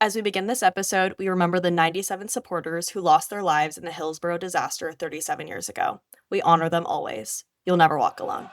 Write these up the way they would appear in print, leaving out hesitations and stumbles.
As we begin this episode, we remember the 97 supporters who lost their lives in the Hillsborough disaster 37 years ago. We honor them always. You'll never walk alone.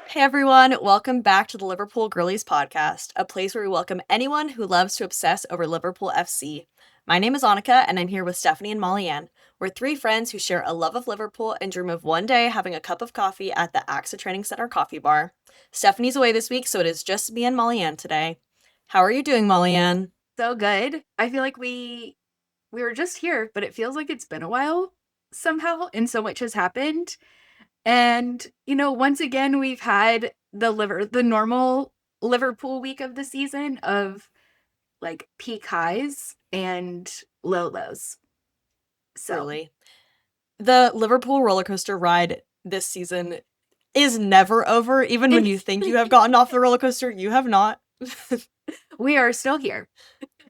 Hey everyone, welcome back to the Liverpool Girlies podcast, a place where we welcome anyone who loves to obsess over Liverpool FC. My name is Annika, and I'm here with Stephanie and Molly Anne. We're three friends who share a love of Liverpool and dream of one day having a cup of coffee at the AXA Training Center coffee bar. Stephanie's away this week, so it is just me and Molly Anne today. How are you doing, Molly Anne? So good. I feel like we were just here, but it feels like it's been a while somehow, and so much has happened. And once again, we've had the normal Liverpool week of the season of like peak highs and low lows. So Truly. The Liverpool roller coaster ride this season is never over. Even when you think you have gotten off the roller coaster, you have not. we are still here.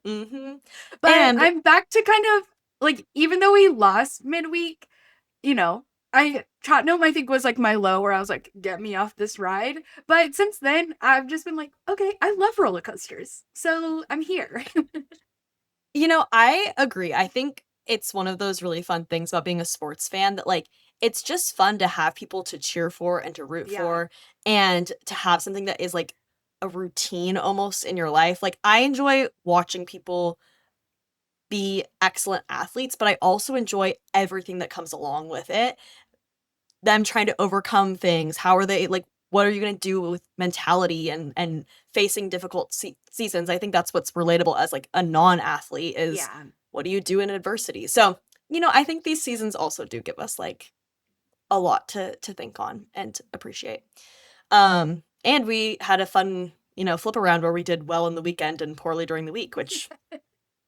Mm-hmm. But And I'm back to kind of like, even though we lost midweek, Tottenham I think was like my low where I was like, get me off this ride. But since then, I've just been like, okay, I love roller coasters, so I'm here. I agree. I think it's one of those really fun things about being a sports fan that it's just fun to have people to cheer for and to root Yeah. for and to have something that is like a routine almost in your life. Like I enjoy watching people be excellent athletes, but I also enjoy everything that comes along with it. Them trying to overcome things. How are they like what are you going to do with mentality and facing difficult seasons? I think that's what's relatable as like a non-athlete is Yeah. what do you do in adversity? So, I think these seasons also do give us like a lot to think on and appreciate. And we had a fun, flip around where we did well in the weekend and poorly during the week, which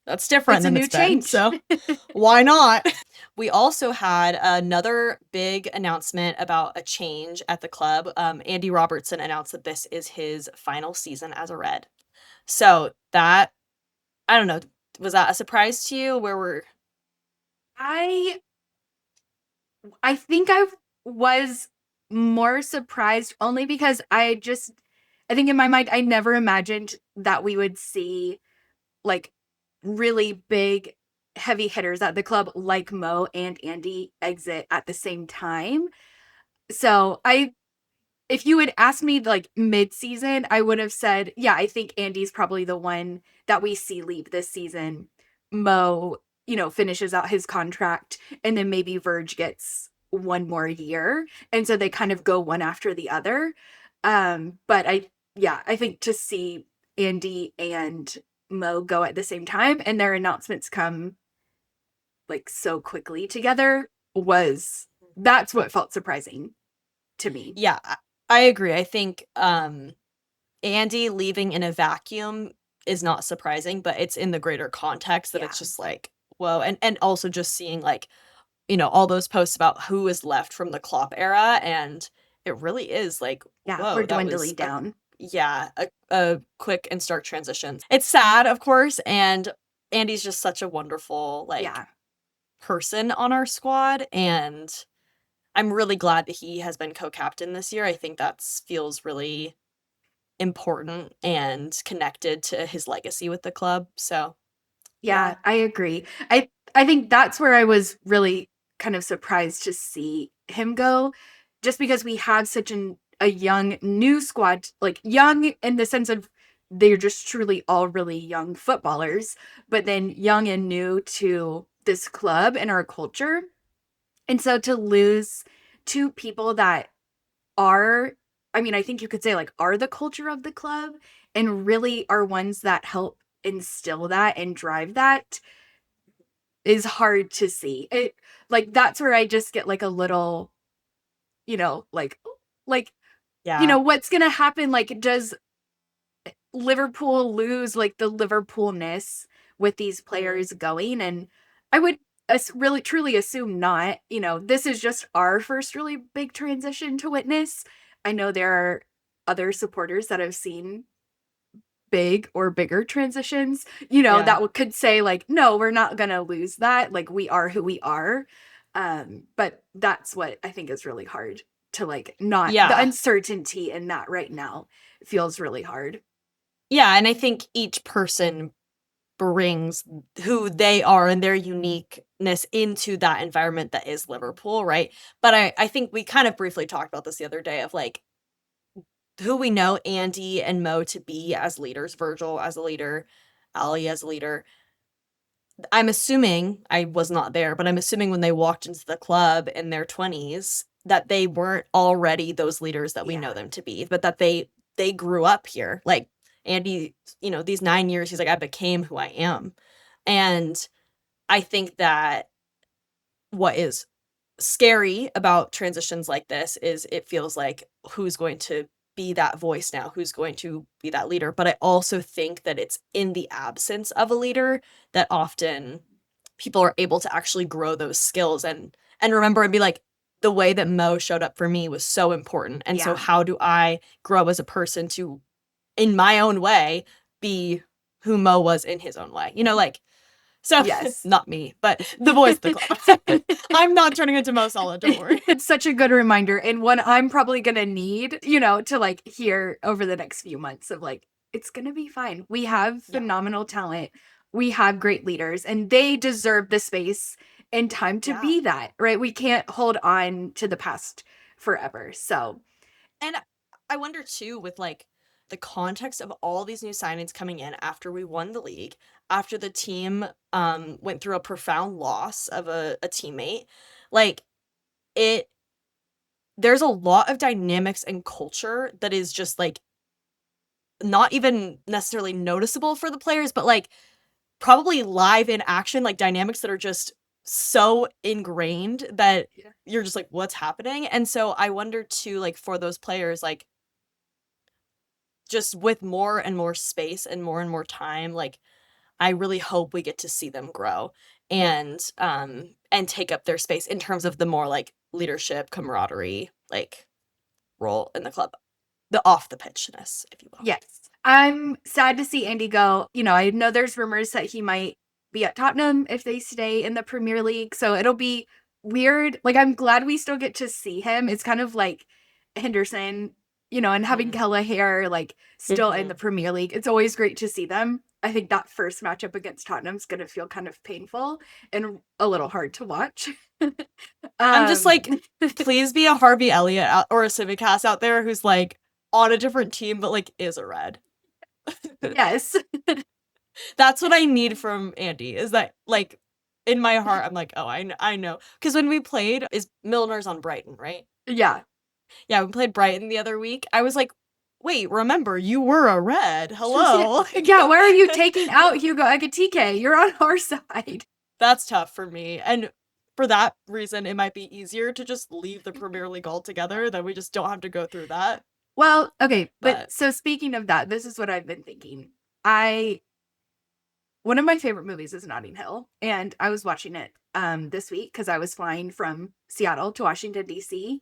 that's different It's a than new it's been. change. So why not? We also had another big announcement about a change at the club. Andy Robertson announced that this is his final season as a Red. So that, I don't know, was that a surprise to you? Where were I think I was more surprised only because I think in my mind I never imagined that we would see like really big heavy hitters at the club like Mo and Andy exit at the same time. So if you had asked me like mid-season, I would have said, yeah, I think Andy's probably the one that we see leave this season. Mo, finishes out his contract, and then maybe Verge gets one more year. And so they kind of go one after the other. But I think to see Andy and Mo go at the same time and their announcements come like so quickly together that's what felt surprising to me. Yeah, I agree. I think Andy leaving in a vacuum is not surprising, but it's in the greater context that it's just like, whoa. And also just seeing like, all those posts about who is left from the Klopp-era, and it really is like, Yeah, whoa, we're that was dwindling down. a quick and stark transition. It's sad, of course, and Andy's just such a wonderful Yeah. person on our squad, and I'm really glad that he has been co-captain this year. I think that feels really important and connected to his legacy with the club. So, Yeah, I agree. I think that's where I was really kind of surprised to see him go, just because we have such a young new squad, like young in the sense of they're just truly all really young footballers, but then young and new to this club and our culture. And so to lose two people that are, I mean, I think you could say like are the culture of the club and really are ones that help instill that and drive that is hard to see. It like that's where I just get like a little, you know, like yeah. what's going to happen, like does Liverpool lose like the Liverpoolness with these players going? And I would really truly assume not. This is just our first really big transition to witness. I know there are other supporters that have seen big or bigger transitions, Yeah. that could say like, no, we're not going to lose that. Like we are who we are. But that's what I think is really hard to like not the Yeah. uncertainty in that right now feels really hard. Yeah, and I think each person brings who they are and their uniqueness into that environment that is Liverpool, right? But I think we kind of briefly talked about this the other day of like who we know Andy and Mo to be as leaders, Virgil as a leader, Ali as a leader. I'm assuming, I was not there, but I'm assuming when they walked into the club in their 20s that they weren't already those leaders that we know Yeah. them to be, but that they grew up here. Like Andy, these 9 years, he's like, I became who I am. And I think that what is scary about transitions like this is it feels like who's going to be that voice now, who's going to be that leader. But I also think that it's in the absence of a leader that often people are able to actually grow those skills and remember and be like, the way that Mo showed up for me was so important. And so Yeah. how do I grow as a person to, in my own way, be who Mo was in his own way? Like, so Yes. not me, but the voice of the club. I'm not turning into Mo Salah, don't worry. It's such a good reminder and one I'm probably going to need, to like hear over the next few months of like, it's going to be fine. We have Yeah. phenomenal talent. We have great leaders and they deserve the space and time to Yeah. be that, right? We can't hold on to the past forever. So, And I wonder too, with like the context of all these new signings coming in after we won the league, after the team went through a profound loss of a teammate, like it there's a lot of dynamics and culture that is just like not even necessarily noticeable for the players, but like probably live in action, like dynamics that are just so ingrained that yeah. you're just like, what's happening? And so I wonder too, like for those players, like just with more and more space and more time, like I really hope we get to see them grow and take up their space in terms of the more like leadership, camaraderie, like role in the club. The off the pitchness, if you will. Yes. I'm sad to see Andy go. I know there's rumors that he might be at Tottenham if they stay in the Premier League. So it'll be weird. Like, I'm glad we still get to see him. It's kind of like Henderson, and having Mhm. Kelleher, like, still in the Mhm. Premier League. It's always great to see them. I think that first matchup against Tottenham is going to feel kind of painful and a little hard to watch. I'm just um, like, please be a Harvey Elliott or a Civicast out there who's like on a different team, but like is a red. yes. That's what I need from Andy is that like in my heart, I'm like, oh, I know. Because when we played, is Milner's on Brighton, right? Yeah. Yeah, we played Brighton the other week. I was like, wait, remember, you were a red. Yeah. Hello. Yeah, why are you taking out Hugo Ekitike? You're on our side. That's tough for me. And for that reason, it might be easier to just leave the Premier League altogether, that we just don't have to go through that. Well, okay, but But so speaking of that, this is what I've been thinking. I One of my favorite movies is Notting Hill, and I was watching it this week because I was flying from Seattle to Washington D.C.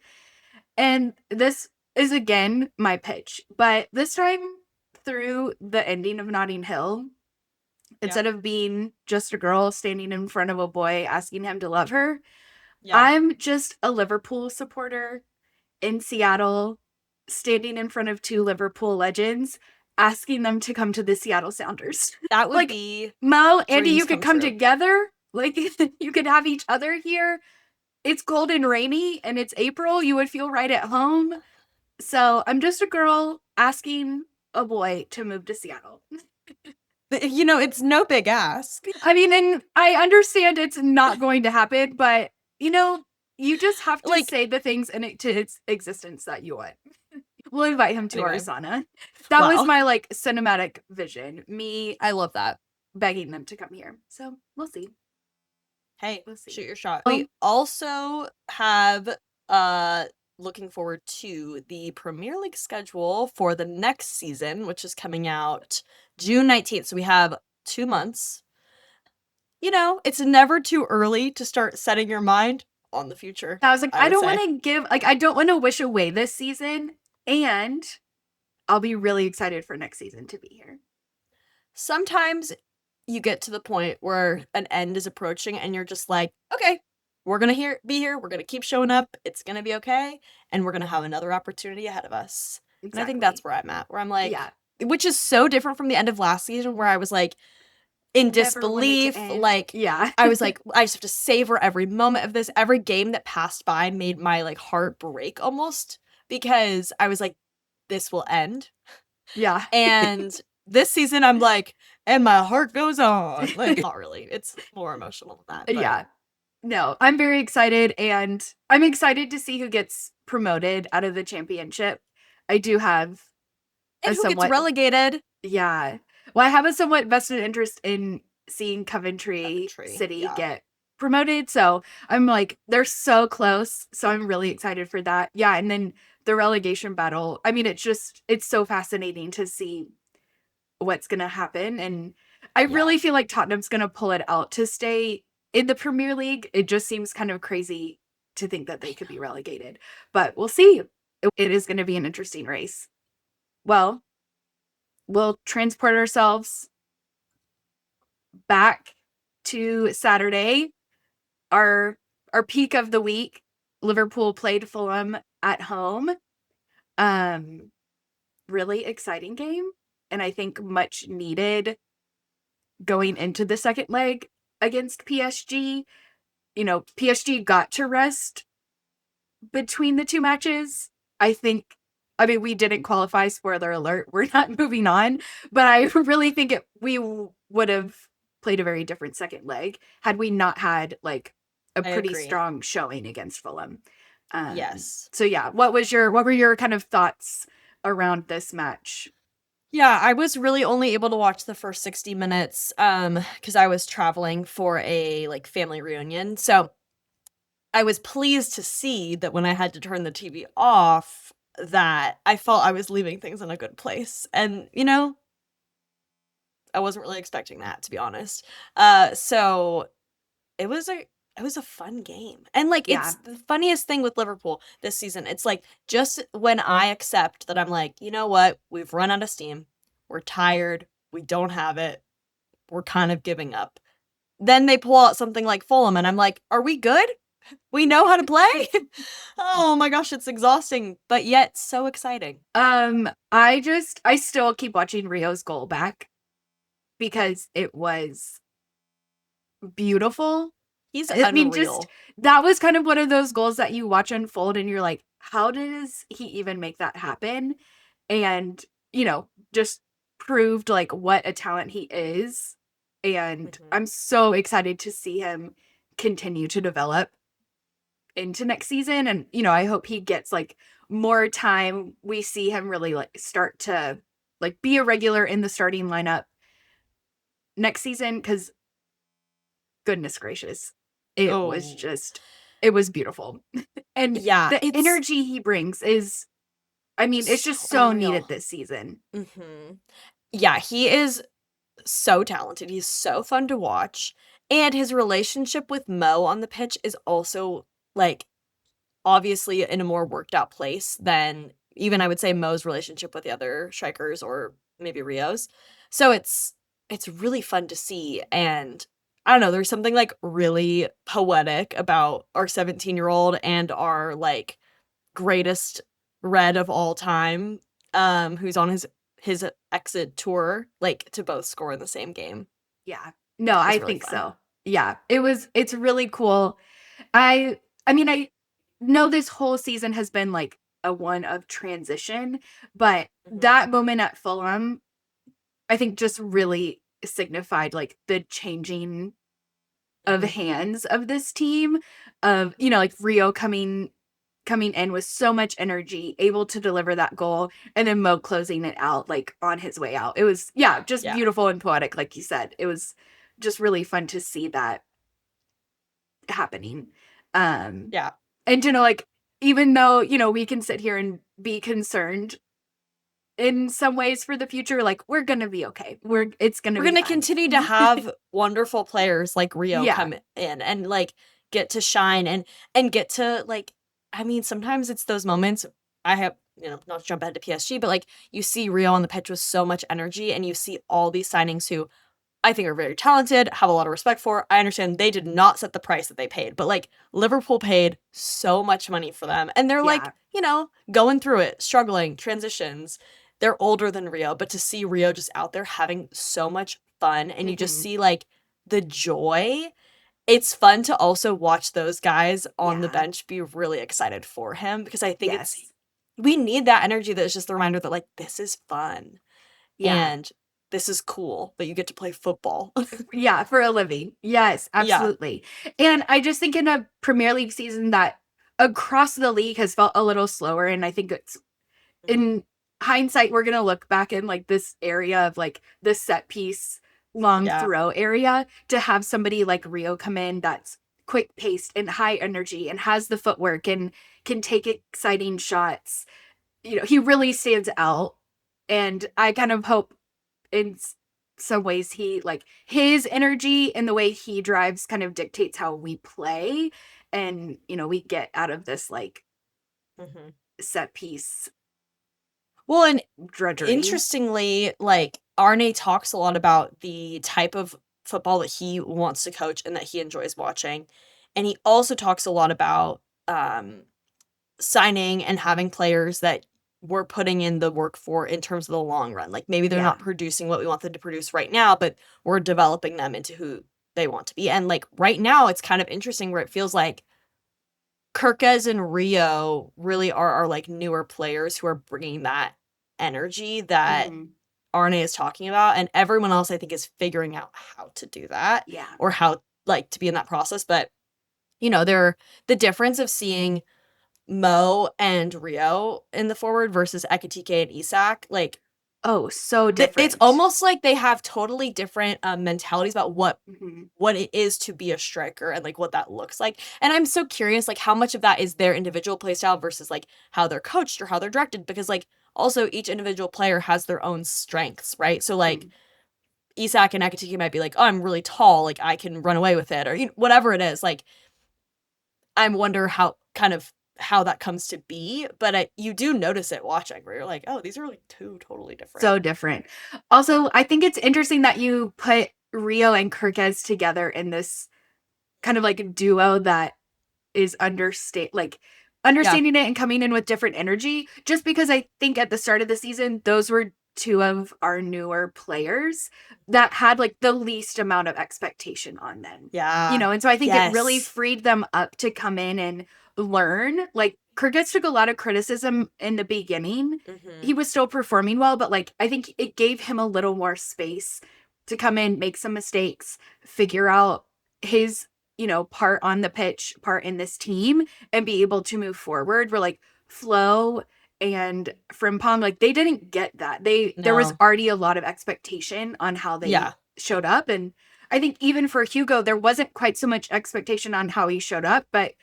And this is again my pitch, but this time through the ending of Notting Hill, yeah, instead of being just a girl standing in front of a boy asking him to love her, yeah. I'm just a Liverpool supporter in Seattle, standing in front of two Liverpool legends, asking them to come to the Seattle Sounders. That would Like, be Mo, Andy, you dreams could come come true. together. Like, you could have each other here. It's cold and rainy and it's April. You would feel right at home. So I'm just a girl asking a boy to move to Seattle. It's no big ask. I mean, and I understand it's not going to happen, but you just have to Like, say the things into its existence that you want. We'll invite him to our anyway, sauna. That was wow. my like cinematic vision. Me I love that. begging them to come here. So we'll see. Hey, We'll see. shoot your shot. Oh, We also have looking forward to the Premier League schedule for the next season, which is coming out June 19th. So we have 2 months. It's never too early to start setting your mind on the future, I was like, I I would don't want say. to I don't want to wish away this season, and I'll be really excited for next season to be here. sometimes you get to the point where an end is approaching and you're just like, okay, we're gonna be here, we're gonna keep showing up, it's gonna be okay, and we're gonna have another opportunity ahead of us. And I think that's Exactly. where I'm at, where I'm like, Yeah. which is so different from the end of last season where I was like in Never want it to disbelief, end. like Yeah. I was like, I just have to savor every moment of this. Every game that passed by made my like heart break almost because I was like, this will end. Yeah. And this season, I'm like, and my heart goes on. Like, not really. It's more emotional than that. But Yeah. No, I'm very excited, and I'm excited to see who gets promoted out of the championship. I do have and a who gets somewhat relegated? yeah. Well, I have a somewhat vested interest in seeing Coventry Coventry. City Yeah. get promoted, so I'm like, they're so close, so I'm really excited for that. Yeah, and then the relegation battle. I mean, it's so fascinating to see what's gonna happen, and I Yeah. really feel like Tottenham's gonna pull it out to stay in the Premier League. It just seems kind of crazy to think that they could be relegated, but we'll see. It is gonna be an interesting race. Well, we'll transport ourselves back to Saturday, our our peak of the week. Liverpool played Fulham at home. Um, really exciting game, and I think much needed going into the second leg against PSG. You know, PSG got to rest between the two matches. I think, I mean, we didn't qualify, spoiler alert, we're not moving on, but I really think we would have played a very different second leg had we not had like a I pretty agree. strong showing against Fulham. Yes. So yeah, what were your kind of thoughts around this match? Yeah, I was really only able to watch the first 60 minutes because I was traveling for a like family reunion. So I was pleased to see that when I had to turn the TV off, that I felt I was leaving things in a good place. And, I wasn't really expecting that, to be honest. So it was a fun game. And like Yeah. it's the funniest thing with Liverpool this season. It's like just when I accept that I'm like, you know what, we've run out of steam, we're tired, we don't have it, we're kind of giving up. Then they pull out something like Fulham, and I'm like, are we good? We know how to play? Oh my gosh, it's exhausting, but yet so exciting. I still keep watching Rio's goal back because it was beautiful. He's I mean, just unreal. that was kind of one of those goals that you watch unfold and you're like, how does he even make that happen? And, you know, just proved like what a talent he is. And Mhm. I'm so excited to see him continue to develop into next season. And, you know, I hope he gets like more time. We see him really like start to like be a regular in the starting lineup next season because goodness gracious, Oh, it was beautiful. And yeah, the it's energy he brings is, I mean, it's so just so needed unreal. this season. Mhm. Yeah, he is so talented. He's so fun to watch, and his relationship with Mo on the pitch is also, like, obviously in a more worked out place than even I would say Mo's relationship with the other strikers or maybe Rio's. So it's really fun to see, and I don't know, there's something, like, really poetic about our 17-year-old and our, like, greatest red of all time, who's on his exit tour, like, to both score in the same game. Yeah. No, It's I really think fun. so. Yeah. It's really cool. I I mean, I know this whole season has been like a one of transition, but Mhm, that moment at Fulham, I think just really signified like the changing of mhm. hands of this team of, you know, like Rio coming in with so much energy, able to deliver that goal, and then Mo closing it out like on his way out. It was yeah, just Yeah, beautiful and poetic like you said. It was just really fun to see that happening. Um yeah. and to know like even though, you know, we can sit here and be concerned in some ways for the future, like we're going to be okay. It's going to We're be gonna fine. continue to have wonderful players like Rio Yeah. come in and, like, get to shine and get to, like I mean, sometimes it's those moments I have not to jump ahead to PSG, but like you see Rio on the pitch with so much energy, and you see all these signings who I think are very talented, have a lot of respect for. I understand they did not set the price that they paid, but like Liverpool paid so much money for them. And they're like, Yeah. going through it, struggling, transitions. They're older than Rio, but to see Rio just out there having so much fun and you just Mhm. see like the joy, it's fun to also watch those guys on the Yeah. bench be really excited for him because I think Yes. we need that energy that's just the reminder that like this is fun Yeah. and this is cool that you get to play football. Yeah, for a living. Yes, Yeah. absolutely. And I just think in a Premier League season that across the league has felt a little slower, and I think it's Mhm. in hindsight, we're gonna look back in like this area of like the set piece long Yeah. throw area to have somebody like Rio come in that's quick paced and high energy and has the footwork and can take exciting shots. He really stands out. And I kind of hope in some ways he like his energy and the way he drives kind of dictates how we play, and we get out of this like Mhm. set piece Well, and drudgery. interestingly, like Arne talks a lot about the type of football that he wants to coach and that he enjoys watching. And he also talks a lot about um signing and having players that we're putting in the work for in terms of the long run. Like maybe they're Yeah. not producing what we want them to produce right now, but we're developing them into who they want to be. And like right now, it's kind of interesting where it feels like Kirkez and Rio really are our like newer players who are bringing that energy that Mhm. Arne is talking about, and everyone else I think is figuring out how to do that Yeah. or how like to be in that process. But they're the difference of seeing Mo and Rio in the forward versus Ekitike and Isak, like Oh, so it's different. almost like they have totally different mentalities about Mhm. what it is to be a striker and like what that looks like. And I'm so curious like how much of that is their individual play style versus like how they're coached or how they're directed because like also each individual player has their own strengths, right? So like Mhm. Isak and Ekitike might be like, "Oh, I'm really tall, like I can run away with it," or whatever it is. Like I wonder how that comes to be, but you do notice it watching where you're like, "Oh, these are like two totally different." So different. Also, I think it's interesting that you put Rio and Kirkez together in this kind of like duo that is Yeah. understanding it and coming in with different energy, just because I think at the start of the season, those were two of our newer players that had like the least amount of expectation on them. Yeah. And so I think it really Yes. freed them up to come in and learn. Like Kurgis took a lot of criticism in the beginning. He Mhm. was still performing well, but like I think it gave him a little more space to come in, make some mistakes, figure out his part on the pitch, part in this team, and be able to move forward. Where like Flo and Frimpong, like they didn't get that. There was No. already a lot of expectation on how they Yeah. showed up. And I think even for Hugo, there wasn't quite so much expectation on how he showed up. But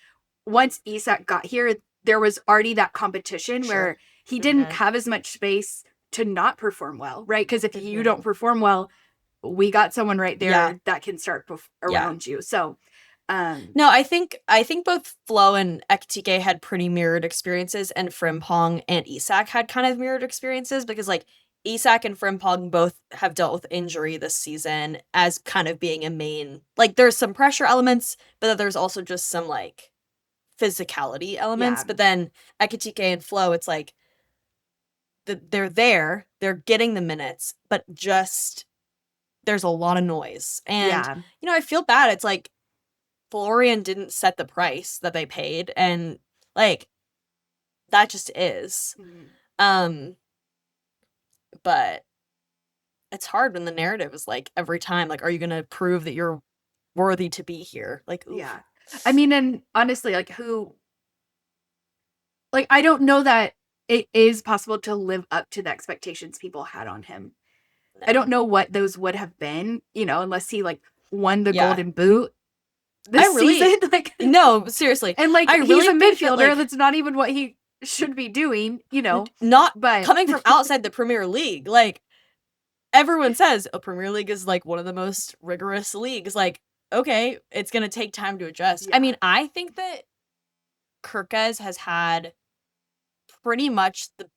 once Isak got here, there was already that competition Sure. where he didn't Mhm. have as much space to not perform well, right? Because if you Mhm. don't perform well, we got someone right Yeah. there that can start Yeah. around you. So, um, No, I think both Flo and Ekitike had pretty mirrored experiences, and Frimpong and Isak had kind of mirrored experiences because like Isak and Frimpong both have dealt with injury this season as kind of being a main like there's some pressure elements, but then there's also just some like physicality elements. yeah, But then Ekitike and Flo, it's like they're there, they're getting the minutes, but just there's a lot of noise. And yeah, I feel bad. It's like Florian didn't set the price that they paid and like that just is. mhm, Um but it's hard when the narrative is like every time like are you going to prove that you're worthy to be here? Like oof. yeah. I mean, and honestly, I don't know that it is possible to live up to the expectations people had on him. I don't No. know what those would have been, unless he like won the Yeah. golden boot I this really season. Like, no, seriously. and like I he's really a think that midfielder. like That's not even what he should be doing. not But coming from outside the Premier League, like everyone says, "Oh, Premier League is like one of the most rigorous leagues." Like, okay, it's going to take time to adjust. I yeah, mean, I think that Kirkez has had pretty much the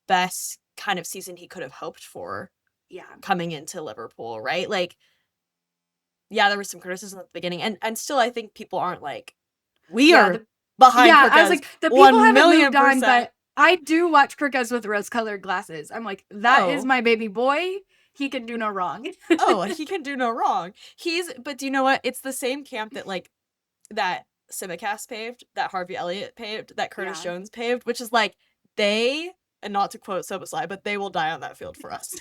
best kind of season he could have hoped for Yeah. coming into Liverpool, right? Like, yeah, there was some criticism at the beginning, and still I think people aren't like, we Yeah, are behind I was Kirkez like, the people one haven't million moved on, percent. but I do watch Kirkez with rose-colored glasses. I'm like, that is Oh, my baby boy. He can do no wrong. oh, he can do no wrong. But do you know what? It's the same camp that like that Simicast paved, that Harvey Elliott paved, that Curtis Yeah. Jones paved, which is like they, and not to quote Soboslai, but they will die on that field for us.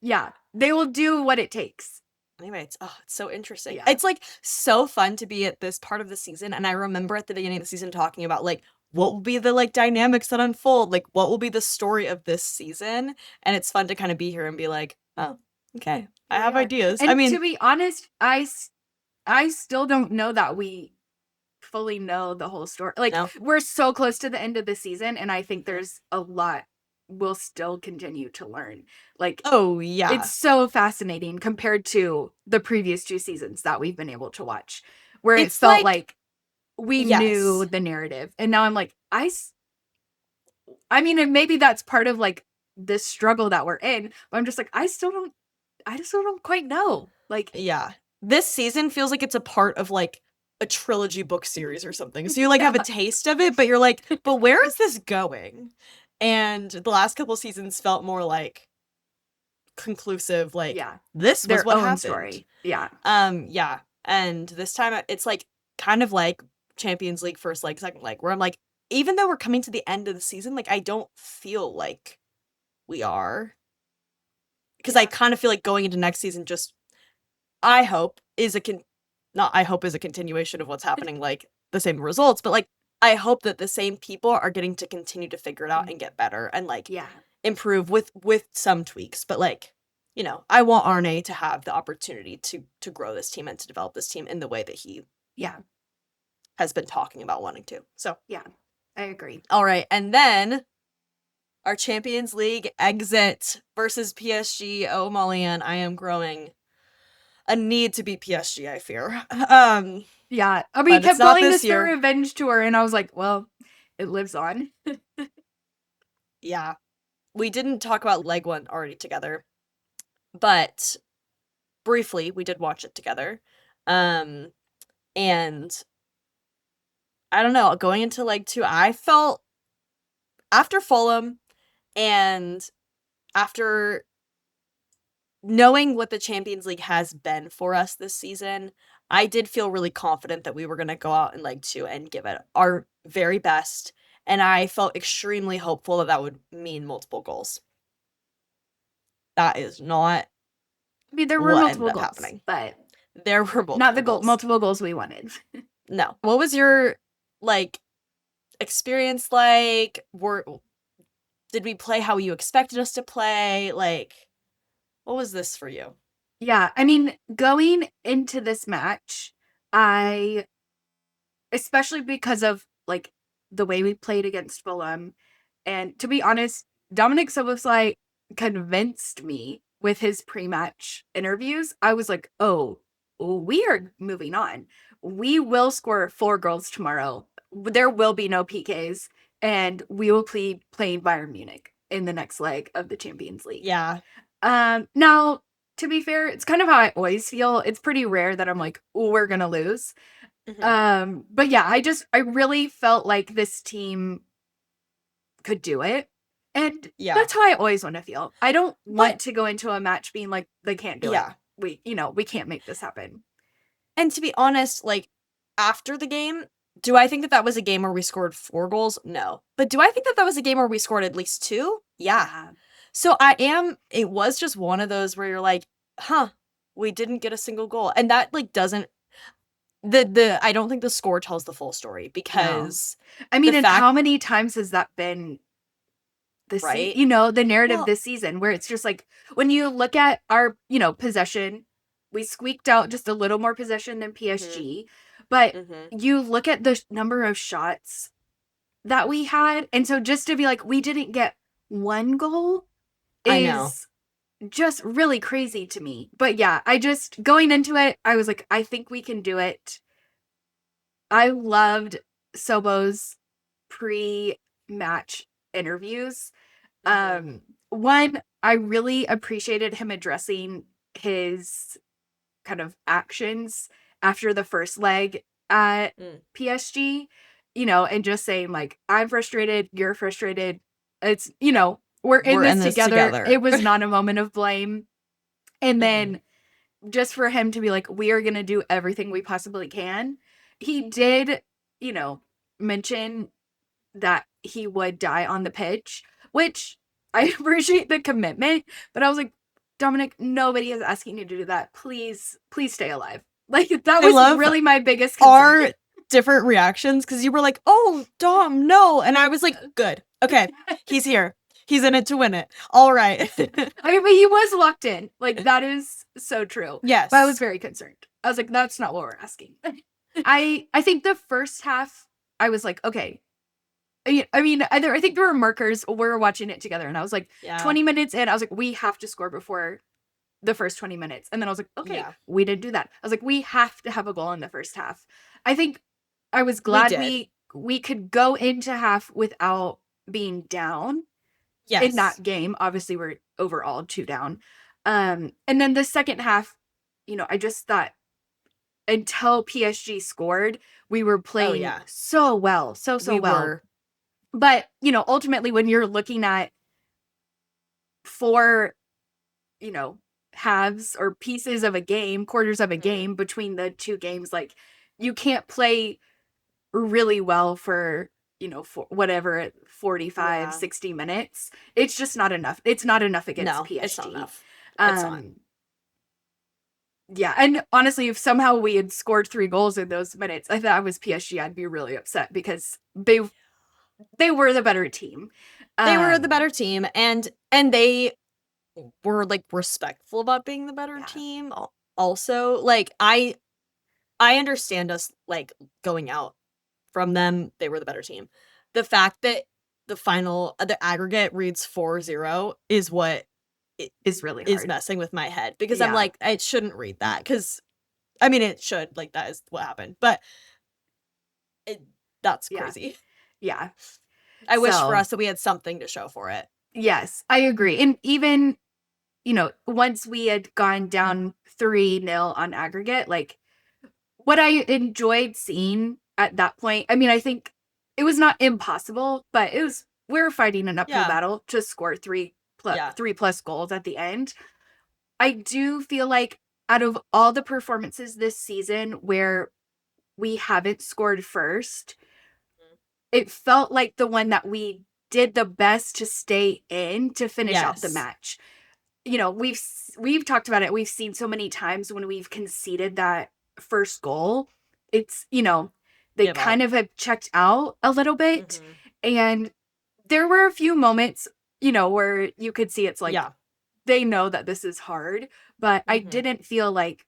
Yeah, they will do what it takes. Anyway, it's so interesting. Yeah. It's like so fun to be at this part of the season, and I remember at the beginning of the season talking about like what will be the like dynamics that unfold, like what will be the story of this season, and it's fun to kind of be here and be like, oh, okay, I have ideas. I And mean, to be honest, I still don't know that we fully know the whole story. Like, no, we're so close to the end of the season, and I think there's a lot we'll still continue to learn. Like, oh yeah, it's so fascinating compared to the previous 2 seasons that we've been able to watch, where it it's felt like we knew yes, the narrative. And now I'm like, I mean, and maybe that's part of like this struggle that we're in, but I'm just like, I just don't quite know. Like, yeah. This season feels like it's a part of like a trilogy book series or something. So you like have a yeah, taste of it, but you're like, but where is this going? And the last couple seasons felt more like conclusive, like yeah, this was their what own happened. story. Yeah. Yeah. And this time it's like kind of like Champions League first leg, second leg, where I'm like, even though we're coming to the end of the season, like I don't feel like we are. Because I kind of feel like going into next season just I hope is a not I hope is a continuation of what's happening, like the same results, but like I hope that the same people are getting to continue to figure it out and get better and like Yeah. improve with some tweaks. But like, you know, I want Arne to have the opportunity to grow this team and to develop this team in the way that he Yeah. has been talking about wanting to. So Yeah. I agree. all right, and then our Champions League exit versus PSG. Oh, Molly Anne, I am growing a need to beat PSG, I fear. Yeah. I mean, But he it's kept not calling this this the year. revenge tour, and I was like, well, it lives on. Yeah. We didn't talk about leg one already together, but briefly we did watch it together. And I don't know, going into leg two, I felt after Fulham and after knowing what the Champions League has been for us this season, I did feel really confident that we were going to go out in leg two and give it our very best. And I felt extremely hopeful that that would mean multiple goals. That is not I mean, there were what ended multiple up goals, happening. but There were not the multiple goals. multiple goals we wanted. No. What was your like experience like? Did we play how you expected us to play? Like, what was this for you? Yeah, I mean, going into this match, I especially because of like the way we played against Fulham, and to be honest, Dominic Soboslai convinced me with his pre-match interviews. I was like, oh, we are moving on. We will score 4 goals tomorrow. There will be no PKs, and we will be playing Bayern Munich in the next leg of the Champions League. Yeah. Now, to be fair, it's kind of how I always feel. It's pretty rare that I'm like, oh, we're gonna lose. But yeah, I really felt like this team could do it. And Yeah. that's how I always want to feel. I don't want But to go into a match being like, they can't do it. yeah. We can't make this happen. And to be honest, like after the game, do I think that that was a game where we scored 4 goals? No. But do I think that that was a game where we scored at least 2? Yeah. So it was just one of those where you're like, huh, we didn't get a single goal. And that like doesn't I don't think the score tells the full story because I mean, and fact, how many times has that been right? the narrative Well, this season where it's just like when you look at our, possession, we squeaked out just a little more possession than PSG, but you look at the number of shots that we had, and so just to be like, we didn't get 1 goal I know. is just really crazy to me. But yeah, going into it, I was like, I think we can do it. I loved Sobo's pre-match interviews. Mhm. One, I really appreciated him addressing his kind of actions after the first leg at Mm. PSG, you know, and just saying like, I'm frustrated, you're frustrated. It's, you know, we're in We're in this this together. together. It was not a moment of blame. And Mhm. then just for him to be like, we are going to do everything we possibly can. He did, you know, mention that he would die on the pitch, which I appreciate the commitment, but I was like, Dominic, nobody is asking you to do that. Please, please stay alive. Like, that I was love really my biggest concern. our different reactions because you were like, "Oh, Dom, no," and I was like, "Good, okay, he's here. He's in it to win it. All right." I mean, but he was locked in. Like, that is so true. But I was Yes. very concerned. I was like, that's not what we're asking. I think the first half, I was like, okay. I mean, I think there were markers. We were watching it together, and I was like, Yeah. 20 minutes in, I was like, we have to score before the first 20 minutes. And then I was like, okay, Yeah. we didn't do that. I was like, we have to have a goal in the first half. I think I was We glad did. we could go into half without being down in Yes. that game. Obviously, we're overall 2 down. And then the second half, you know, I just thought until PSG scored, we were Oh, playing yeah. so well, so We well. were. But, you know, ultimately when you're looking at 4, you know, halves or pieces of a game, quarters of a Mhm. game between the 2 games, like you can't play really well for, you know, for whatever 45, Yeah. 60 minutes. It's just not enough. It's not enough against No, it's not PSG. enough. It's not. Um yeah, and honestly, if somehow we had scored 3 goals in those minutes, I thought I was PSG, I'd be really upset because they were the better team. They were the Um better team, and they were, like, respectful about being the better yeah. team also. Like, I understand us, like, going out from them, they were the better team. The fact that the aggregate reads 4-0 is what I Is really is hard. messing with my head because I'm Yeah. like, "It shouldn't read that because I mean, it should, like, that is what happened, but it that's Yeah. crazy. Yeah. I wish for So, us that we had something to show for it. yes, I agree. And even, you know, once we had gone down 3-0 on aggregate, like what I enjoyed seeing at that point, I mean, I think it was not impossible, but it was we were fighting an uphill Yeah, battle to score yeah, 3 plus goals at the end. I do feel like out of all the performances this season where we haven't scored first, mhm. it felt like the one that we did the best to stay in to finish out the Yes. match. You know, we've talked about it. We've seen so many times when we've conceded that first goal. It's, you know, they Give up. kind of have checked out a little bit. Mhm. And there were a few moments, you know, where you could see it's like Yeah. they know that this is hard, but I Mhm. didn't feel like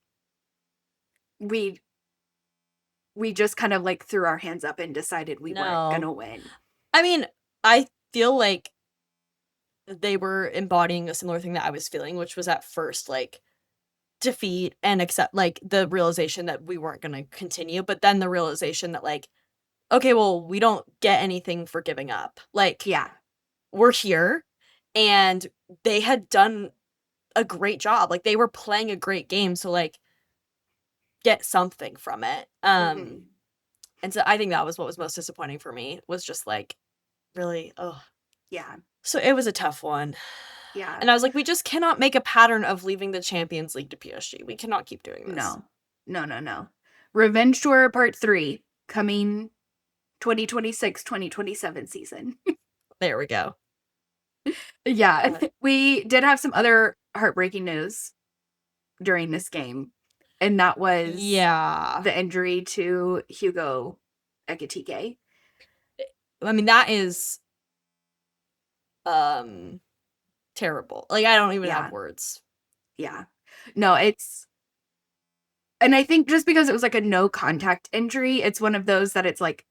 we we just kind of like threw our hands up and decided we weren't No. gonna win. I mean, I feel like they were embodying a similar thing that I was feeling, which was at first, like, defeat and accept like, the realization that we weren't gonna continue, but then the realization that, like, "Okay, well, we don't get anything for giving up." Like, Yeah. we're here, and they had done a great job, like, they were playing a great game, so, like, get something from it. Mhm. And so I think that was what was most disappointing for me, was just, like, really, oh. Yeah. So it was a tough one. Yeah. And I was like, "We just cannot make a pattern of leaving the Champions League to PSG. We cannot keep doing this." No. No, no, no. Revenge Tour Part 3 coming 2026-2027 season. There we go. Yeah. But We did have some other heartbreaking news during this game, and that was yeah. the injury to Hugo Ekitike. I mean, that is, um, terrible. Like, I don't even have Yeah. words. Yeah. No, it's and I think just because it was like a no contact injury, it's one of those that it's like,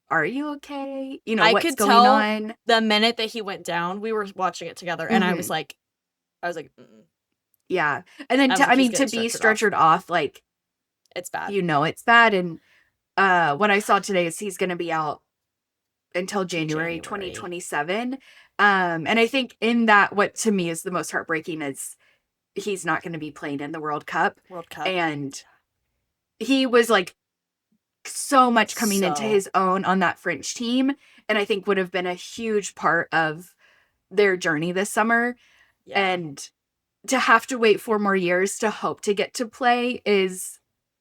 "Are you okay? You know, I what's could going tell on?" the minute that he went down, we were watching it together, and Mhm. I was like, "Mm-mm." Yeah. And then I was like, I "He's mean, getting to be stretchered off. stretchered off, like, It's bad." you know it's bad, and, what I saw today is he's gonna be out until to January January. 2027. And I think in that, what to me is the most heartbreaking is he's not going to be playing in the World Cup. World Cup. And he was like so much coming into So, his own on that French team. And I think would have been a huge part of their journey this summer. yeah. And to have to wait 4 more years to hope to get to play is,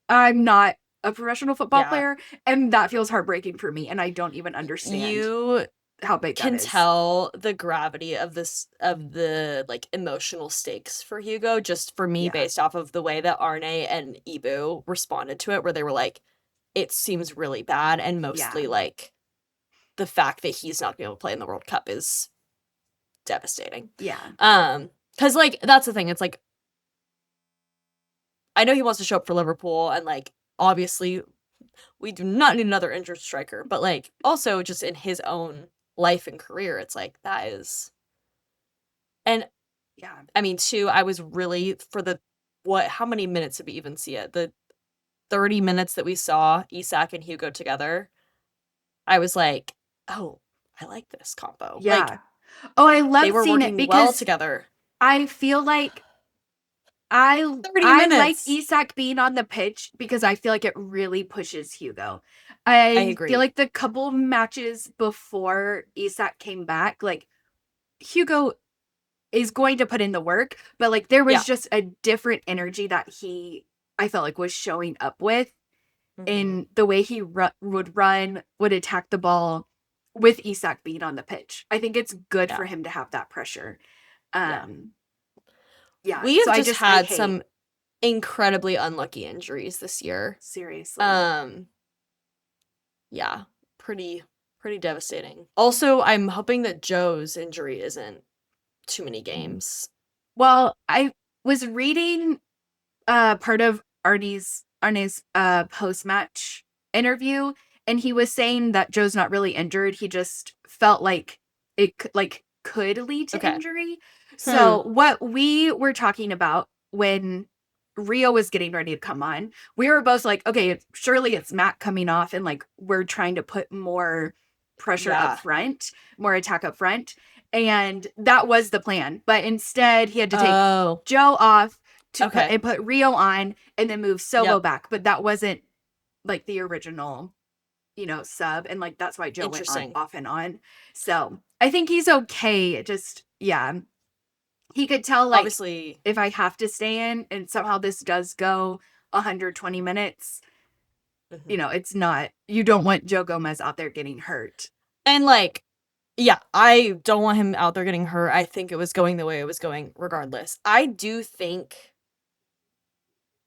I'm not a professional football Yeah. player, and that feels heartbreaking for me, and I don't even understand You how big that can is. tell the gravity of the like emotional stakes for Hugo, just for me, Yeah. based off of the way that Arne and Ibou responded to it, where they were like, it seems really bad, and Yeah. mostly like the fact that he's not gonna be able to play in the World Cup is devastating. Yeah. Because like that's the thing, it's like I know he wants to show up for Liverpool, and like obviously we do not need another injured striker, but like also just in his own life and career, it's like that is. And Yeah. I mean, too, I was really for the what? How many minutes did we even see it? The 30 minutes that we saw Isak and Hugo together. I was like, oh, I like this combo. Like Yeah. Oh, I they love were seeing it working well because together. I feel like I 30 I like minutes. Isak being on the pitch because I feel like it really pushes Hugo. I I feel agree. like the couple matches before Isak came back, like Hugo is going to put in the work, but like there was Yeah. just a different energy that I felt like was showing up with Hmm. in the way he would run, would attack the ball with Isak being on the pitch. I think it's good for Yeah. him to have that pressure. Yeah. Um, yeah. We So have I just just I had hate some incredibly unlucky injuries this year. seriously. Um, yeah, pretty devastating. Also, I'm hoping that Joe's injury isn't too many games. Well, I was reading part of Arnie's post-match interview, and he was saying that Joe's not really injured. He just felt like it could lead to Okay. injury. Hmm. So what we were talking about when Rio was getting ready to come on, we were both like, okay, surely it's Mac coming off, and like we're trying to put more pressure up Yeah. front, more attack up front. And that was the plan. But instead, he had to take Oh, Joe off okay. and put Rio on and then move Sobo Yep. back. But that wasn't like the original, sub. And like that's why Joe went on Interesting. off and on. So I think he's okay. It just, yeah. He could tell like Obviously, if I have to stay in and somehow this does go 120 minutes, mhm. it's not, you don't want Joe Gomez out there getting hurt. And like, yeah, I don't want him out there getting hurt. I think it was going the way it was going regardless. I do think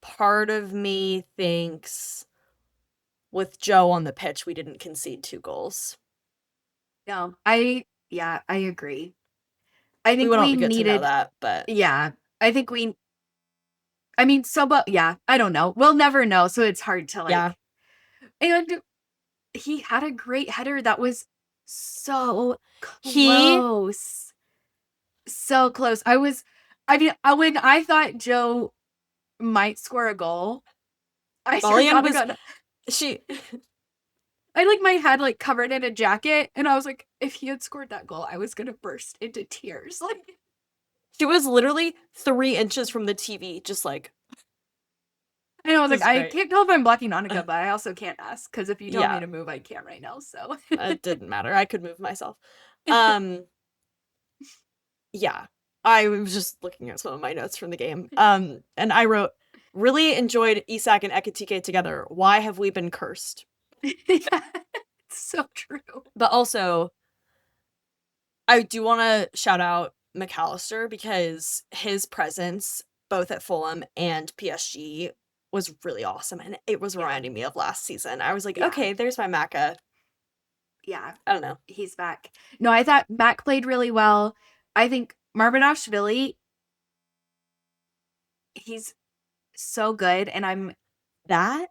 part of me thinks with Joe on the pitch, we didn't concede 2 goals. No, yeah, I agree. I We think we won't get to know needed, that, but yeah, I think I mean, Sobo, yeah, I don't know. We'll never know. So it's hard to yeah, like, and he had a great header that was so he close. So close. When I thought Joe might score a goal, I swear to Molly Anne God, was she I like my head like covered in a jacket, and I was like, if he had scored that goal, I was gonna burst into tears. Like, she was literally 3 inches from the TV, just like I know, I was like, this is I great. can't tell if I'm blocking Annika, but I also can't ask because if you tell me Yeah, to move, I can't right now. So, it didn't matter. I could move myself. Um, yeah, I was just looking at some of my notes from the game. And I wrote, really enjoyed Isak and Ekitike together. Why have we been cursed? yeah, it's so true. But also, I do want to shout out Mac Allister because his presence both at Fulham and PSG was really awesome, and it was Yeah, reminding me of last season. I was like, yeah, okay, there's my Macca. yeah. I don't know. He's back. No, I thought Mac played really well. I think Mamardashvili, he's so good, and That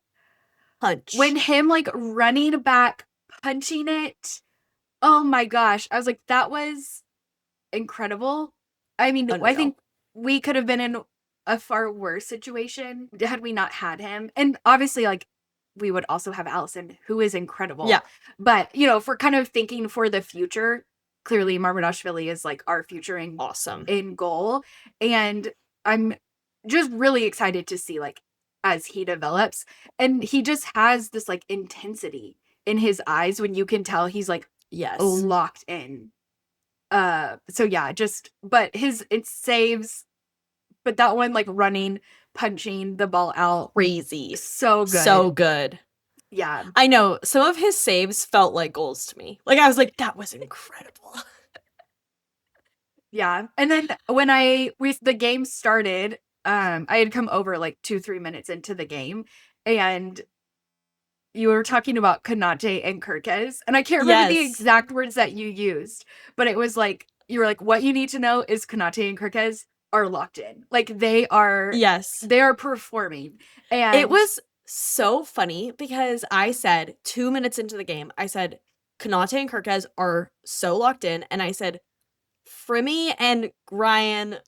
when punch. him like running back, punching it. Oh my gosh, I was like, that was incredible. I mean, I Unreal. think we could have been in a far worse situation had we not had him. And obviously, like we would also have Allison, who is incredible. Yeah. But, you know, if we're kind of thinking for the future, clearly Mamardashvili is like our future Awesome. in goal. And I'm just really excited to see like as he develops. And he just has this like intensity in his eyes when you can tell he's like Yes. locked in. So yeah, just but it saves, but that one like running, punching the ball out, Crazy. so good. So good. Yeah. I know. Some of his saves felt like goals to me. Like, I was like, that was incredible. Yeah. And then when the game started, I had come over like 2-3 minutes into the game, and you were talking about Konaté and Kirkes, and I can't remember the Yes. exact words that you used, but it was like, you were like, what you need to know is Konaté and Kirkes are locked in. Like they are performing. And it was so funny because I said 2 minutes into the game, I said, Konaté and Kirkes are so locked in. And I said, Frimmy and Ryan,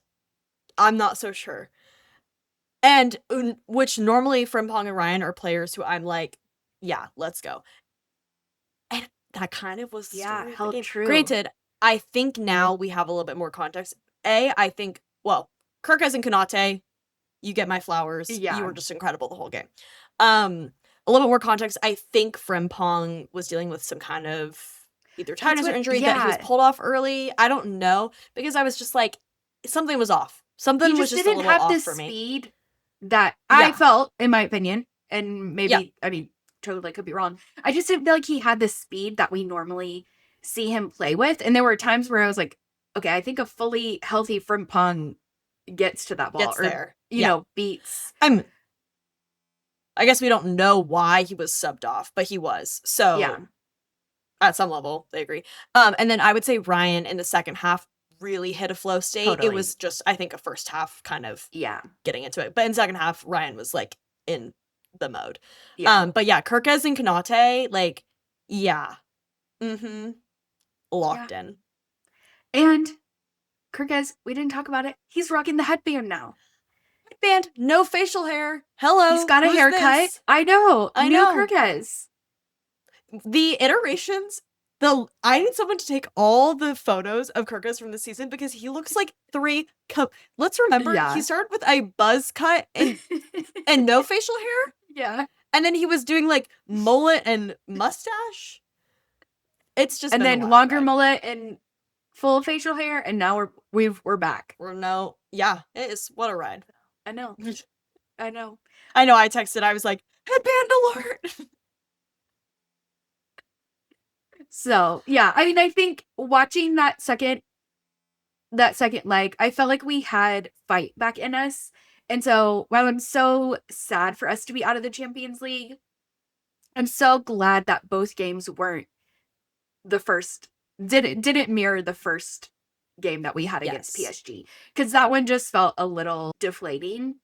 I'm not so sure. And which normally Frimpong and Ryan are players who I'm like, yeah, let's go. And that kind of was the story of the game. true. Granted, I think now we have a little bit more context. I think, well, Kirkes and Konaté, you get my flowers. Yeah. You were just incredible the whole game. A little bit more context. I think Frimpong was dealing with some kind of either tightness or injury that he was pulled off early. I don't know, because I was just like, something was off. Something was just a little off for me. Speed that I felt, in my opinion, and maybe I mean, totally could be wrong. I just didn't feel like he had the speed that we normally see him play with, and there were times where I was like, okay, I think a fully healthy Frimpong gets to that ball, you know, beats. I guess we don't know why he was subbed off, but he was. So at some level, they agree. And then I would say Ryan in the second half really hit a flow state. Totally. It was just, I think, a first half kind of getting into it. But in second half, Ryan was like in the mode. But yeah, Kirkes and Konaté, like, locked in. And Kirkes, we didn't talk about it. He's rocking the headband now. Headband, no facial hair. Hello. He's got a haircut. This? I know. New Kirkes. The iterations, I need someone to take all the photos of Kirkes from the season because he looks like let's remember, he started with a buzz cut and no facial hair. Yeah. And then he was doing like mullet and mustache. It's just and then longer mullet and full facial hair, and now we're back. It is. What a ride. I know. I know. I texted. I was like, headband alert. So yeah, I mean, I think watching that second leg, I felt like we had fight back in us. And so while I'm so sad for us to be out of the Champions League, I'm so glad that both games weren't didn't mirror the first game that we had against PSG, because that one just felt a little deflating.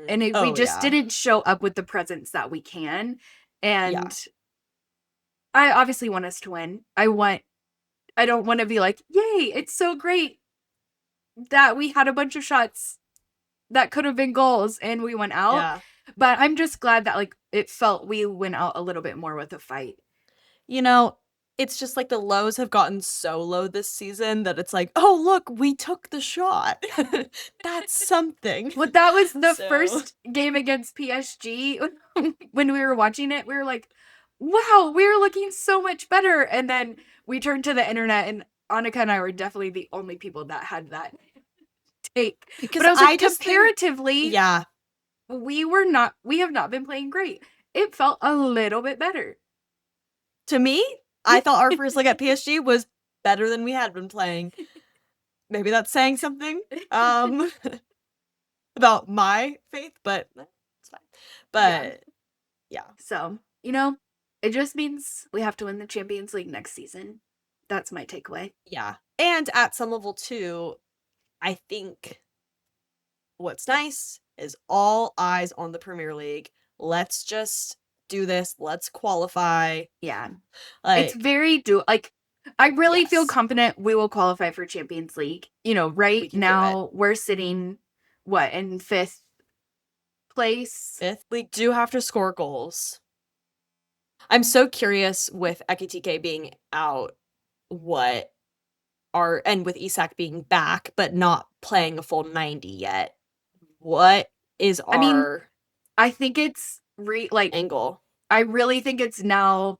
And we just didn't show up with the presence that we can. And I obviously want us to win. I don't want to be like, yay, it's so great that we had a bunch of shots that could have been goals and we went out. But I'm just glad that like it felt we went out a little bit more with a fight. You know, it's just like the lows have gotten so low this season that it's like, oh, look, we took the shot. That's something. Well, that was the first game against PSG. When we were watching it, we were like, wow, we're looking so much better. And then we turned to the internet, and Annika and I were definitely the only people that had that take. Because I was like, comparatively, we have not been playing great. It felt a little bit better. To me, I thought our first leg at PSG was better than we had been playing. Maybe that's saying something about my faith, but it's fine. But yeah. So, you know, it just means we have to win the Champions League next season. That's my takeaway. Yeah. And at some level too, I think what's nice is all eyes on the Premier League. Let's just do this. Let's qualify. Yeah. It's very I really feel confident we will qualify for Champions League. You know, right now we're sitting in 5th place. 5th. We do have to score goals. I'm so curious with Ekitike being out, and with Isak being back, but not playing a full 90 yet. What is I mean, our I think it's angle? I really think it's Rio's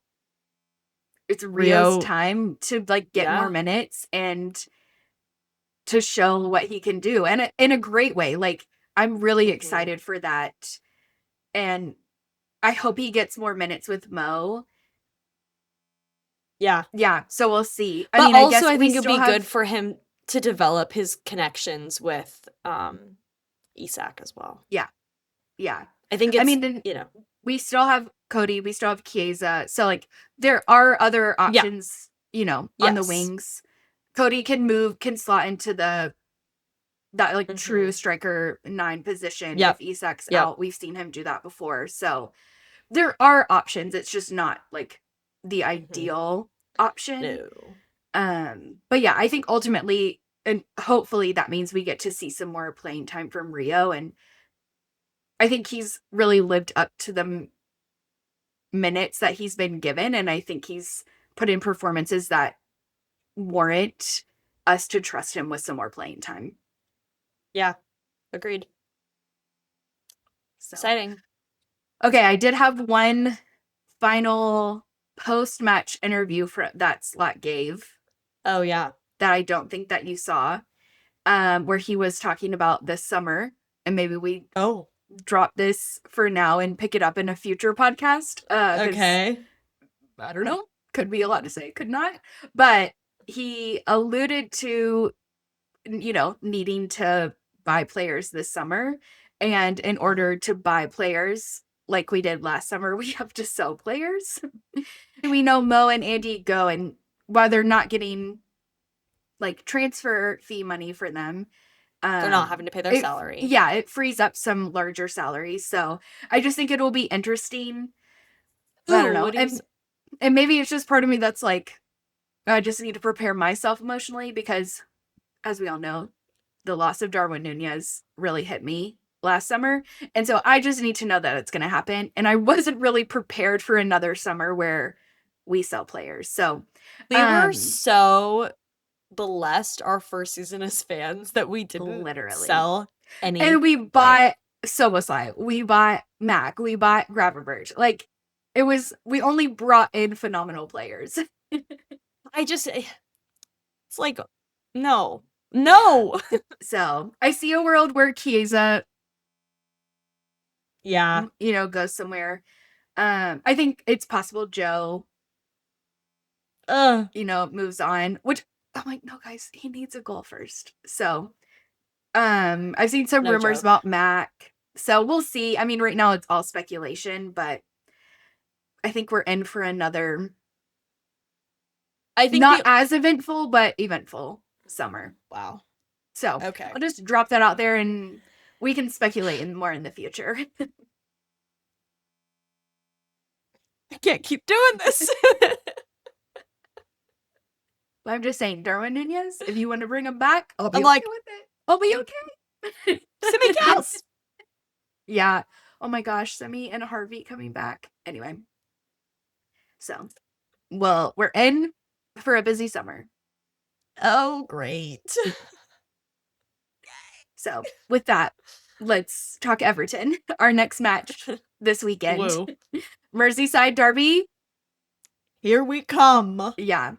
Rio, time to like get more yeah. minutes and to show what he can do, and in a great way. Like, I'm really Mhm. excited for that, and I hope he gets more minutes with Mo. Yeah. Yeah, so we'll see. I But mean, I also guess I we think it'd still be good have for him to develop his connections with Isak as well. yeah, yeah. I think I it's, mean, then you know. we still have Cody, we still have Chiesa. So like there are other Yeah. options, on the Yes. wings. Cody can slot into that like true Mhm. striker 9 position if Yep. Isak's Yep. out. We've seen him do that before. So there are options. It's just not like the Mhm. ideal option. No. But yeah, I think ultimately and hopefully that means we get to see some more playing time from Rio, and I think he's really lived up to the minutes that he's been given, and I think he's put in performances that warrant us to trust him with some more playing time. Yeah. Agreed. So, Exciting. okay, I did have one final post-match interview that Slot gave Oh yeah. that I don't think that you saw, where he was talking about this summer, and maybe we Oh. drop this for now and pick it up in a future podcast, because Okay. I don't know, could be a lot to say, could not, but he alluded to needing to buy players this summer. And in order to buy players like we did last summer, we have to sell players. We know Mo and Andy go, and while they're not getting like transfer fee money for them, They're not having to pay their salary. it frees up some larger salaries. So I just think it'll be interesting. I don't Ooh, know. what do you s- And maybe it's just part of me that's like, I just need to prepare myself emotionally because, as we all know, the loss of Darwin Nunez really hit me last summer. And so I just need to know that it's going to happen. And I wasn't really prepared for another summer where we sell players. So, We were so blessed our first season as fans that we didn't literally. sell And any we player. bought Soboslai, we bought Mac, we bought Gravenberch. Like, we only brought in phenomenal players. It's like, no. Yeah. No. So I see a world where Chiesa, Yeah. goes somewhere. I think it's possible Joe, Ugh. moves on, which I'm like, no, guys, he needs a goal first. So, I've seen some No rumors joke. about Mac. So we'll see. I mean, right now it's all speculation, but I think we're in for another I think not the as eventful, but eventful summer. wow. So Okay. I'll just drop that out there and we can speculate more in the future. I can't keep doing this. But I'm just saying, Darwin Nunez, if you want to bring him back, I'll I'm be okay like, with it. I'll be Simi okay. Cows. Yeah. Oh my gosh, Semi and Harvey coming back. Anyway, so well, we're in for a busy summer. Oh, great. So with that, let's talk Everton. Our next match this weekend. Woo. Merseyside Derby. Here we come. Yeah.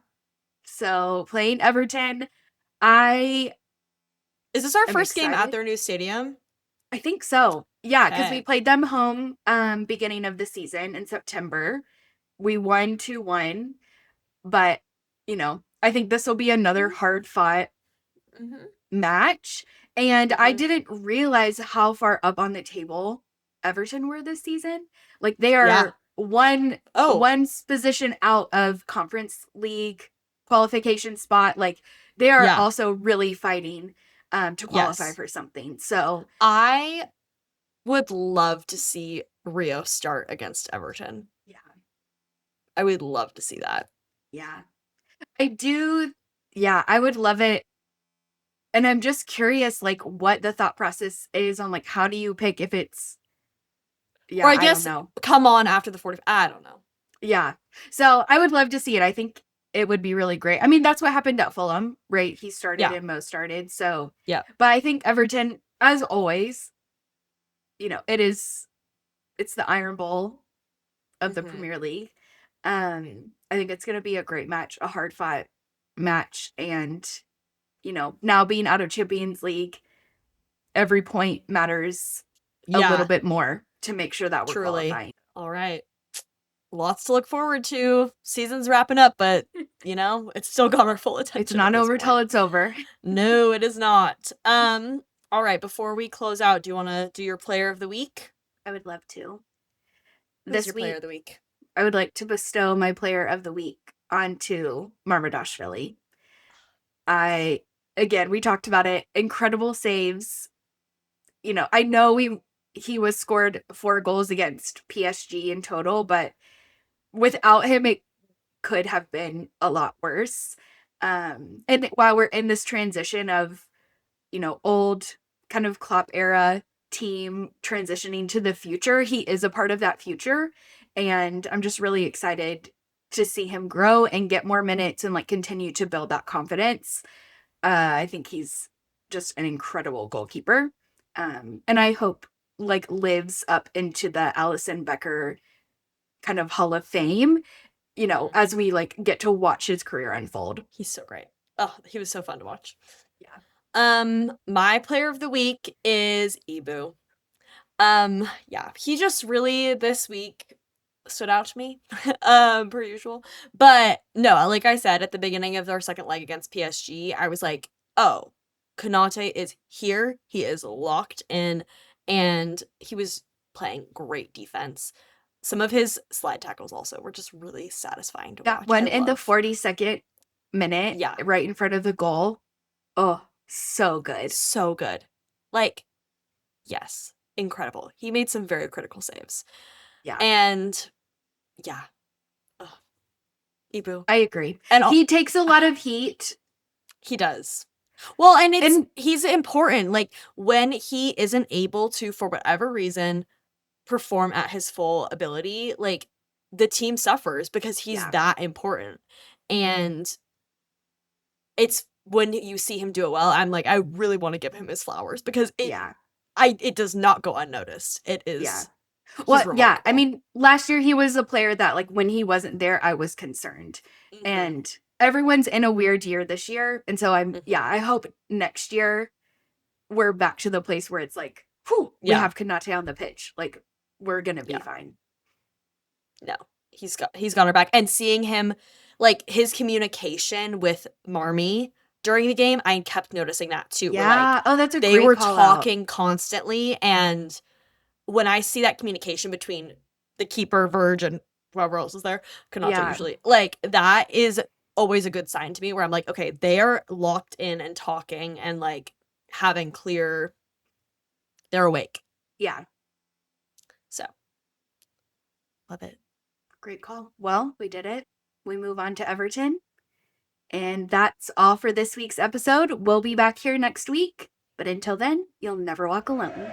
So playing Everton. I Is this our am first game at excited. their new stadium? I think so. Yeah, because we Okay. played them home beginning of the season in September. We won 2-1, but I think this will be another hard fought Mm-hmm. match. And I Mm-hmm. didn't realize how far up on the table Everton were this season. Like they Yeah. are Oh, one position out of Conference League qualification spot. Like they are yeah. also really fighting to qualify Yes. for something. So I would love to see Rio start against Everton. yeah, I would love to see that. yeah. I do. Yeah, I would love it. And I'm just curious, like, what the thought process is on, like, how do you pick if it's, Or yeah, I I don't guess know. come on after the 40. I don't know. Yeah. So I would love to see it. I think it would be really great. I mean, that's what happened at Fulham, right? He started Yeah. and Mo started. So, Yeah. but I think Everton, as always, it's the Iron Bowl of the Hmm. Premier League. I think it's going to be a great match, a hard fought match. And, now being out of Champions League, every point matters a little Yeah, bit more to make sure that we're truly. qualifying. All right. Lots to look forward to. Season's wrapping up, but it's still got our full It's attention at not this over till point. it's over. No, it is not. All right, before we close out, do you want to do your player of the week? I would love to. Who's This your player week, of the week? I would like to bestow my player of the week onto Mamardashvili. We talked about it. Incredible saves. I know he was scored 4 goals against PSG in total, but without him, it could have been a lot worse. And while we're in this transition of, old kind of Klopp-era team transitioning to the future, he is a part of that future. And I'm just really excited to see him grow and get more minutes and like continue to build that confidence. I think he's just an incredible goalkeeper. And I hope like lives up into the Alison Becker kind of Hall of Fame, Mhm. as we like get to watch his career unfold. He's so great. Oh, he was so fun to watch. Yeah. My player of the week is Ibou. Yeah, he just really this week stood out to me, per usual. But no, like I said at the beginning of our second leg against PSG, I was like, oh, Konaté is here. He is locked in, and he was playing great defense. Some of his slide tackles also were just really satisfying to That watch. I one in the love. 42nd minute, Yeah, right in front of the goal. Oh, so good. so good. Like, yes, incredible. He made some very critical saves. Yeah, And yeah, ugh, Ibou. I agree. And He takes a lot of heat. he does. Well, and And he's important. Like when he isn't able to, for whatever reason, perform at his full ability, like the team suffers because he's yeah, that important. And it's when you see him do it well, I'm like, I really want to give him his flowers because yeah, it does not go unnoticed. It yeah. is he's Well, yeah. I remarkable. mean, last year he was a player that, like, when he wasn't there, I was concerned. Hmm. And everyone's in a weird year this year. And so Hmm. I hope next year we're back to the place where it's like, whew, we Yeah, have Konate on the pitch. Like, we're going to be yeah. fine. No, he's got her back. And seeing him, like his communication with Marmy during the game, I kept noticing that too. Where like Yeah. Oh, that's a they great were call out. talking constantly, and when I see that communication between the keeper, Verge, and whoever else is there, Konata Yeah. usually, like that is always a good sign to me. Where I'm like, okay, they are locked in and talking and like having clear, they're awake. Yeah. So love it. Great call. Well, we did it. We move on to Everton. And that's all for this week's episode. We'll be back here next week. But until then, you'll never walk alone.